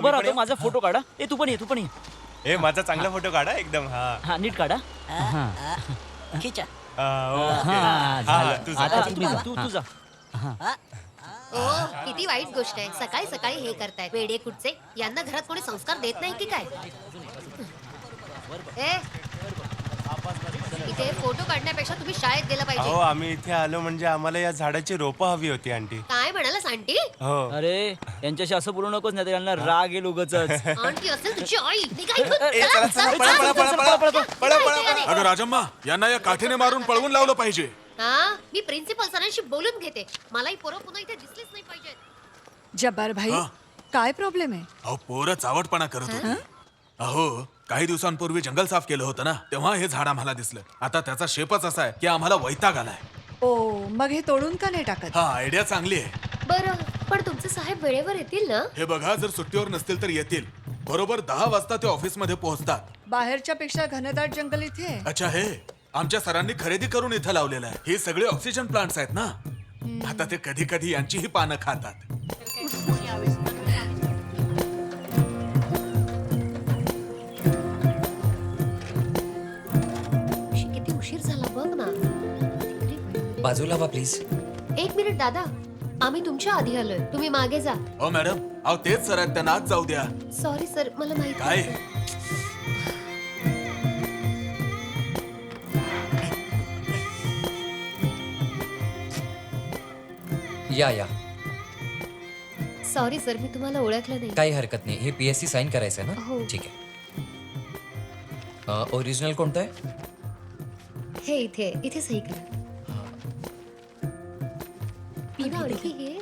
बरं आता माझा फोटो काढा. तू पण ये. ए माझा चांगला फोटो काढा एकदम. हा नीट काढा. खिचा. तू जा. ओ किती वाईट गोष्ट आहे. सकाळी सकाळी हे करताय वेडे कुठचे. यांना घरात कोणी संस्कार देत नाही की काय. ए इथे फोटो काढण्यापेक्षा तुम्ही शाळेत गेलं हो पाहिजे. आम्ही इथे आलो म्हणजे आम्हाला या झाडाची रोपं हवी होती आंटी. काय म्हणाला आंटी. हो अरे यांच्याशी असं बोलू नकोस, नाही तर यांना राग येईल उगाच. आंटी असेल तुझी आई. निघा इथून. ए, चला, चला, पळा, पळा, पळा, पळा, पळा, पळा. अगं राजम्मा, यांना या काठीने मारून पळवून लावलं पाहिजे. हा मी प्रिन्सिपल सरांशी बोलून घेते. मला ही पोरं पुन्हा इथे दिसलीच नाही पाहिजे. जब्बार भाई हा? काय प्रॉब्लेम आहे? अहो पोरं चावटपणा करत होती. अहो काही दिवसांपूर्वी जंगल साफ केलं होतं ना, तेव्हा हे झाड आम्हाला दिसलं. आता त्याचा शेपच असा आहे की आम्हाला वैताग आलाय. ओ मग हे तोडून का नाही टाकत? हा आयडिया चांगली आहे. बरं पण तुमचे साहेब वेळेवर येतील ना. हे बघा, जर सुट्टीवर नसतील तर येतील. बरोबर 10 वाजता ते ऑफिस मध्ये पोहोचतात. बाहेरच्या पेक्षा घनदाट जंगल इथे आहे. अच्छा, हे आमच्या सरांनी खरेदी करून इथं लावलेलं आहे. हे सगळे ऑक्सिजन प्लांट्स आहेत ना. आता ते कधी कधी यांचीही पानं खातात. किती उशीर झाला बघ ना. बाजूला वा प्लीज. एक मिनिट दादा, आम्ही तुमच्या आधी आलोय. तुम्ही मागे जा. हो मॅडम, अहो तेच सर आहेत, त्यांना आज जाऊ द्या. सॉरी सर, मला माहिती काय? नव्हतं. या सॉरी सर, मी तुम्हाला ओळखलं नाही. काही हरकत नाही. हे PSC साईन करायचंय ना. हो. ठीक आहे. ओरिजिनल कोणतं आहे? हे इथे सही करा. आणि आणखी हे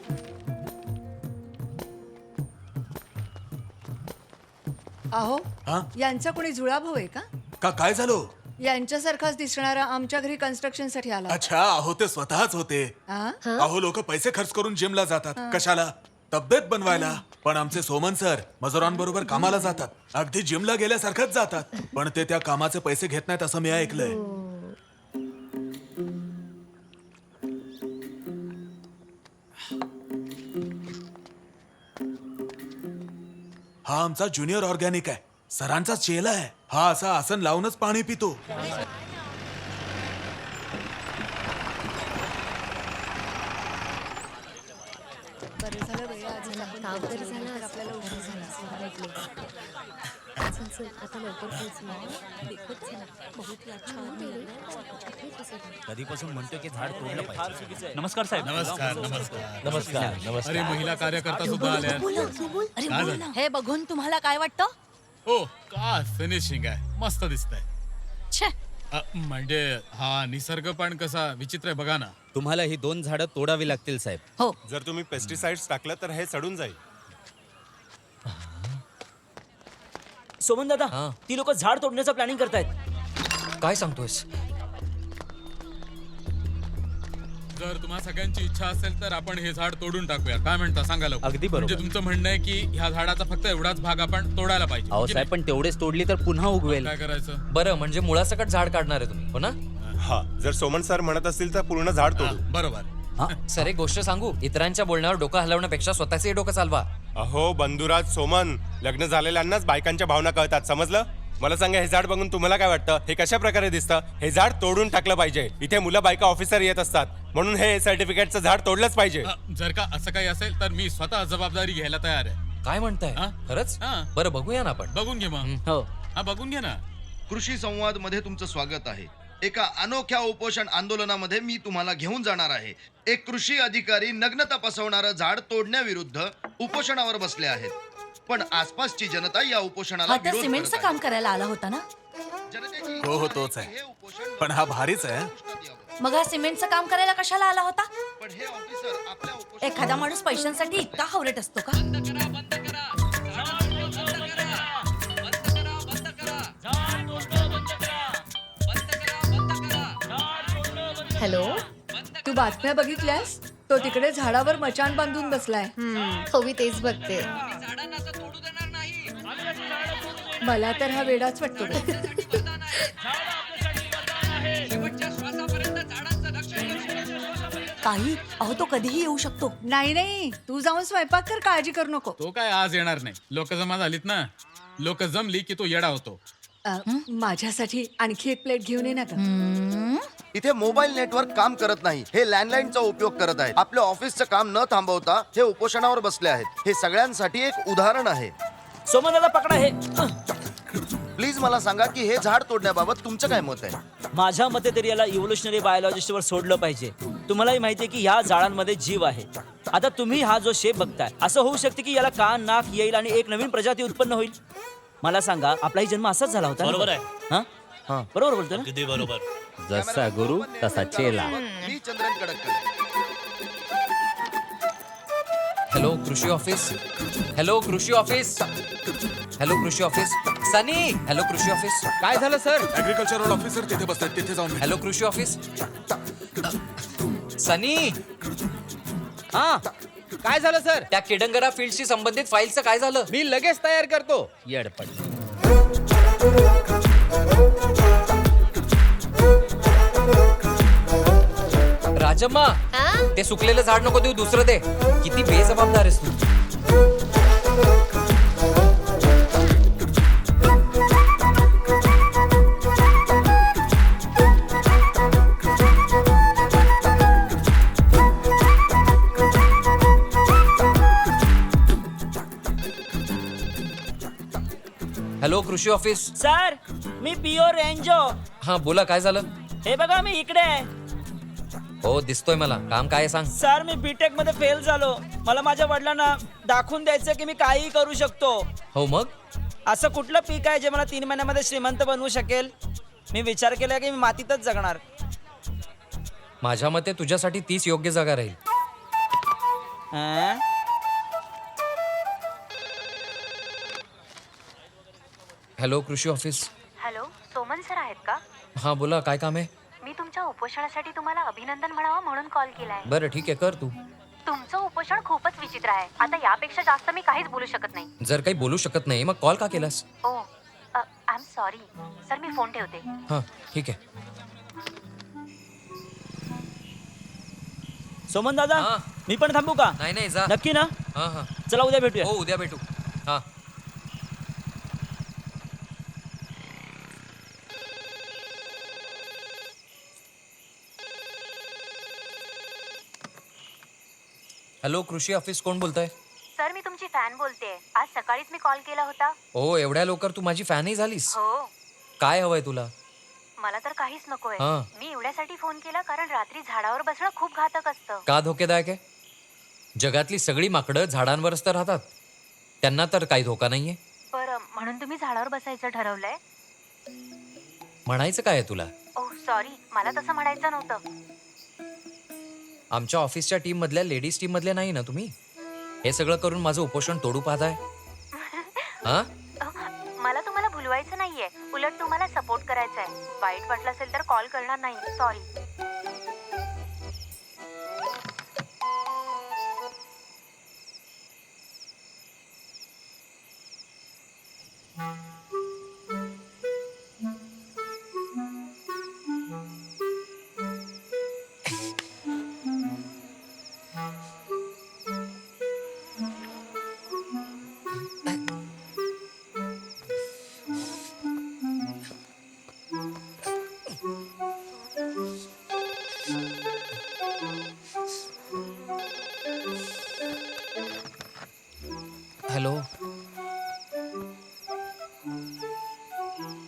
अहो हा? यांचा कोणी जुळाभाऊ आहे का? काय झालं? यांच्यासारखाच दिसणारा आमच्या घरी कन्स्ट्रक्शन साठी आला. अच्छा, अहो ते स्वतःच होते. हा? अहो लोक पैसे खर्च करून जिमला जातात. कशाला? तब्येत बनवायला. पण आमचे सोमन सर मजुरांबरोबर कामाला जातात. अगदी जिमला गेल्यासारखंच जातात. पण ते त्या कामाचे पैसे घेत नाहीत असं मी ऐकलंय. हा आमचा ज्युनियर ऑर्गॅनिक आहे. सरांचा चेला आहे. हा असा आसन लावूनच पाणी पितो. बरं झालं वेळ आधी आपण काम तरी झालं. तर आपल्याला उशीर झाला. चल चल आता लवकर पोहोच ना. देखत चला. बहुत ही अच्छा आहे. कधीपासून म्हणतो की झाड तोडलं पाहिजे. नमस्कार साहेब. अरे महिला कार्यकर्ता सुद्धा आल्या. हे बघून तुम्हाला काय वाटतं? हो का फिनिशिंग आहे. मस्त दिसतंय. छे, म्हणजे हा निसर्ग पण कसा विचित्र आहे बघा ना. तुम्हाला ही 2 झाडं तोडावी लागतील साहेब. हो. जर तुम्ही पेस्टिसाइड्स टाकलं तर हे सडून जाईल. सोमन दादा, हा. ती लोक झाड तोडण्याचं प्लॅनिंग करतायत. काय सांगतोयस? जर तुम्हा सगळ्यांची इच्छा असेल तर आपण हे झाड तोडून टाकूया. काय म्हणता सांगा लवकर. अगदी बरोबर. म्हणजे तुमचं म्हणणं आहे की ह्या झाडाचा फक्त एवढाच भाग आपण तोडायला पाहिजे. अहो की साहेब, नाही? पण तेवढेच तोडली तर पुन्हा उगवेल. काय करायचं? बरं, म्हणजे मुळासकट झाड काढणार आहे तुम्ही, हो ना? हा जर सोमन सर म्हणत असतील तर पूर्ण झाड हा, तोडू. बरोबर. सर एक गोष्ट सांगू, इतरांच्या बोलण्यावर डोकं हलवण्यापेक्षा स्वतःचे डोकं चालवा. अहो बंधुराज सोमन, लग्न झालेल्यांनाच बायकांच्या भावना कळतात. समजलं? मला सांगा, हे झाड बघून तुम्हाला काय वाटतं? हे कशा प्रकारे दिसतं? हे झाड तोडून टाकलं पाहिजे. इथे मुलं बायका ऑफिसर येत असतात, म्हणून हे सर्टिफिकेटचं झाड तोडलंच पाहिजे. जर का असं काही असेल तर मी स्वतः जबाबदारी घ्यायला तयार आहे. काय म्हणताय? हा? खरंच? हा. बरं, बघूया ना आपण. बघून घे मग. हो. हा बघून घे ना. कृषी संवाद मध्ये तुमचं स्वागत आहे. एका अनोख्या उपोषण आंदोलनामध्ये मी तुम्हाला घेऊन जाणार आहे. एक कृषी अधिकारी नग्नता पसरवणारं झाड तोडण्याविरुद्ध उपोषणावर बसले आहेत. पण आसपासची जनता या उपोषणाला हा त्या विरोध सिमेंटचं करत काम आहे. करायला आला होता ना. जनतेची हो तोच हे आहे. उपोषण पण हा भारीच आहे. मग हा सिमेंटचं काम करायला कशाला आला होता? पण हे ऑफिसर आपल्या उपोषण एखादा माणूस पैशांसाठी इतका हावरट असतो का? हॅलो. तू बातम्या बघितल्यास? तो तिकडे झाडावर मचाण बांधून बसलाय. हो मी तेच बघते. मला तर हा वेडाच वाटतो. काही अहो तो कधीही येऊ शकतो. नाही नाही, तू जाऊन स्वयंपाक कर, काळजी करू नको. तो काय आज येणार नाही. लोक जमा झालीत ना, लोक जमली की तो येडा होतो. माझ्यासाठी आणखी एक प्लेट घेऊन ये ना गं. इथे मोबाईल नेटवर्क काम करत नाही. हे लँडलाईनचा उपयोग करत आहेत. आपल्या ऑफिसचं काम न थांबवता हे उपोषणावर बसले आहेत. हे सगळ्यांसाठी एक उदाहरण आहे. सोमन दादा पकडा हे. प्लीज मला सांगा की हे झाड तोडण्याबाबत तुमचं काय मत आहे? माझ्या मते तरी याला इव्होल्युशनरी बायोलॉजिस्टवर सोडलं पाहिजे. तुम्हालाही माहिती आहे की ह्या झाडांमध्ये जीव आहे. आता तुम्ही हा जो शेप बघताय, असं होऊ शकते की याला कान नाक येईल आणि एक नवीन प्रजाती उत्पन्न होईल. मला सांगा, आपलाही जन्म असाच झाला होता ना? बरोबर आहे. हा? बरोबर बोलतो ना? अगदी बरोबर. जसा गुरु तसा चेला. मी चंद्रन कडककर. हॅलो कृषी ऑफिस. हॅलो कृषी ऑफिस. हॅलो कृषी ऑफिस. सनी. हॅलो कृषी ऑफिस. काय झालं सर? ऍग्रिकल्चरल ऑफिसर तिथे बसतात, तिथे जाऊन भेट. हॅलो कृषी ऑफिस. सनी. हा काय झालं सर? त्या किडंगरा फील्डशी संबंधित फाईलचं काय झालं? मी लगेच तयार करतो. येडपट. राजम्मा हा? ते सुकलेलं झाड नको देऊ, दुसरं दे. किती बेजबाबदार आहेस तू. हॅलो कृषी ऑफिस. सर, मी पिओ रेंजो. हा बोला, काय झालं? हे बघा, मी इकडे आहे. हो दिसतोय मला. काम काय आहे सांग. सर, मी बीटेक मध्ये फेल झालो. मला माझ्या वडिलांना दाखवून द्यायचं की मी काहीही करू शकतो. हो मग असं कुठलं पीक आहे जे मला 3 महिन्यामध्ये श्रीमंत बनवू शकेल? मी विचार केला की मी मातीतच जगणार. माझ्या मते तुझ्यासाठी 30 योग्य जागा राहील. अं? हॅलो कृषी ऑफिस. हॅलो सोमन सर आहेत का? हा बोला, काय काम आहे? मी तुमच्या उपोषणासाठी तुम्हाला अभिनंदन म्हणावं म्हणून कॉल केलाय. बरं ठीक आहे, कर तू. तुमचं उपोषण खूपच विचित्र आहे. आता यापेक्षा जास्त मी काहीच बोलू शकत नाही. जर काही बोलू शकत नाही मग कॉल का केलास? Oh I am sorry sir, मी फोन ठेवते. हा ठीक आहे. सोमन दादा, हा. मी पण थांबू का? नाही नाही जा. नक्की ना? हा हा चला उद्या भेटूया. हो उद्या भेटू. हा हॅलो कृषी ऑफिस, कोण बोलतंय? सर मी तुमची फॅन बोलते. आज सकाळीच मी कॉल केला होता. हो एवढ्या लवकर तू माझी फॅनही झालीस? हो. काय हवंय तुला? मला तर काहीच नकोय. हा. मी एवढ्यासाठी फोन केला कारण रात्री झाडावर बसणं खूप घातक असतं. का धोकेदायक आहे? जगातली सगळी माकडं झाडांवरच तर राहतात. त्यांना तर काही धोका नाहीये. बरं, म्हणून तुम्ही झाडावर बसायचं ठरवलंय? म्हणायचं काय आहे तुला? ओह सॉरी, मला तसं म्हणायचं नव्हतं. आमच्या ऑफिसच्या टीम मधल्या लेडीज टीम मधल्या नाही ना तुम्ही? हे सगळं करून माझं उपोषण तोडू पाहताय? हा? मला तुम्हाला भुलवायचं नाहीये, उलट तुम्हाला सपोर्ट करायचा आहे. वाईट वाटलं असेल तर कॉल करणार नाही. सॉरी. हॅलो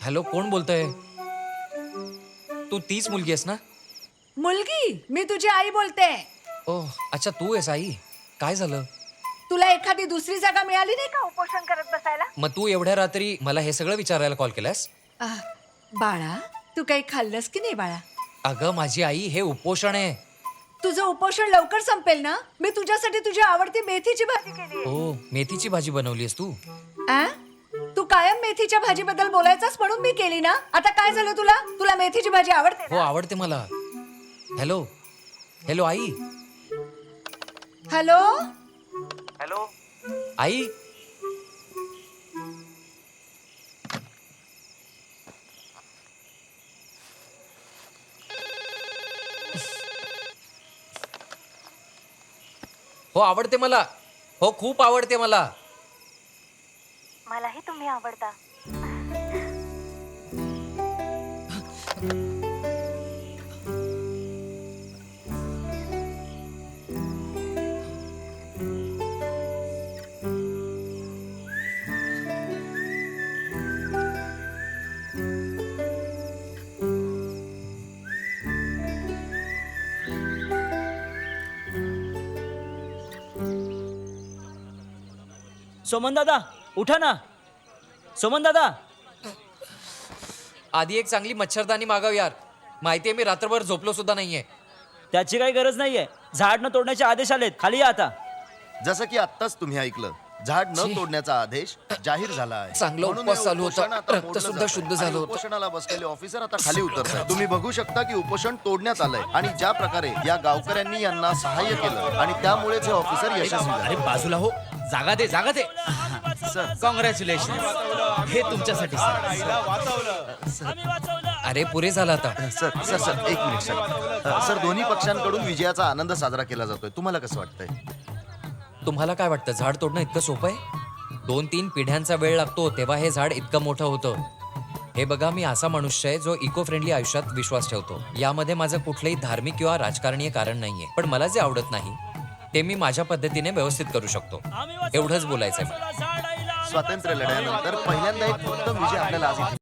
हॅलो, कोण बोलतंय? तू तीच मुलगी आहेस ना? मुलगी, मी तुझी आई बोलते. ओह अच्छा, तू आहेस आई. काय झालं? तुला एखादी दुसरी जागा मिळाली नाही का उपोषण करत बसायला? मग तू एवढ्या रात्री मला हे सगळं विचारायला कॉल केलास? बाळा, तू काही खाल्लंस की नाही बाळा? अगं माझी आई, हे उपोषण आहे. तुझं उपोषण लवकर संपेल ना? मी तुझ्यासाठी तुझी आवडती मेथीची भाजी केली. ओ मेथीची भाजी बनवलीस तू? तू कायम मेथीच्या भाजीबद्दल बोलायचास म्हणून मी केली ना. आता काय झालं तुला? तुला मेथीची भाजी आवडते हो आवडते मला. हॅलो हॅलो आई. हॅलो हॅलो आई. हो आवडते मला. हो खूप आवडते मला. मलाही तुम्ही आवडता. सोमन दादा उठा ना. सोमन दादा आधी एक चांगली मच्छरदाणी मागव यार. माहितीये मी रात्रभर झोपलो सुद्धा नाहीये. त्याची काही गरज नाहीये. झाड न तोडण्याचे आदेश आलेत. खाली या आता. जसं की आत्ताच तुम्ही ऐकलं, झाड न तोडण्याचा आदेश जाहीर झाला आहे. चांगला म्हणून उपवास हे चालू होता. उपोषण आता रक्त मोडलं सुद्धा जातंय. शुद्ध झालं आणि होतं. उपोषणाला बसलेले ऑफिसर आता खाली उतरतात. तुम्ही बघू शकता की उपोषण तोडण्यात आलंय आणि ज्या प्रकारे या गावकऱ्यांनी यांना सहाय्य केलं आणि त्यामुळेच हे ऑफिसर यशस्वी झाले. अरे बाजूला हो. जागा दे जागा दे. कॉंग्रॅच्युलेशन. हे तुमच्यासाठी सर. अरे पुरे झालं आता. सर सर सर एक मिनिट सर. सर दोन्ही पक्षांकडून विजयाचा आनंद साजरा केला जातोय. तुम्हाला कसं वाटतंय? तुम्हाला काय वाटतं झाड तोडणं इतकं सोपं आहे? 2-3 पिढ्यांचा वेळ लागतो तेव्हा हे झाड इतकं मोठं होतं. हे बघा मी असा मनुष्य आहे जो इको फ्रेंडली आयुष्यात विश्वास ठेवतो. यामध्ये माझं कुठलंही धार्मिक किंवा राजकारणीय कारण नाहीये. पण मला जे आवडत नाही ते मी माझ्या पद्धतीने व्यवस्थित करू शकतो. एवढंच बोलायचंय मला. स्वातंत्र्य लढ्यानंतर पहिल्यांदा एक उत्तम विजय आपल्याला आज इथे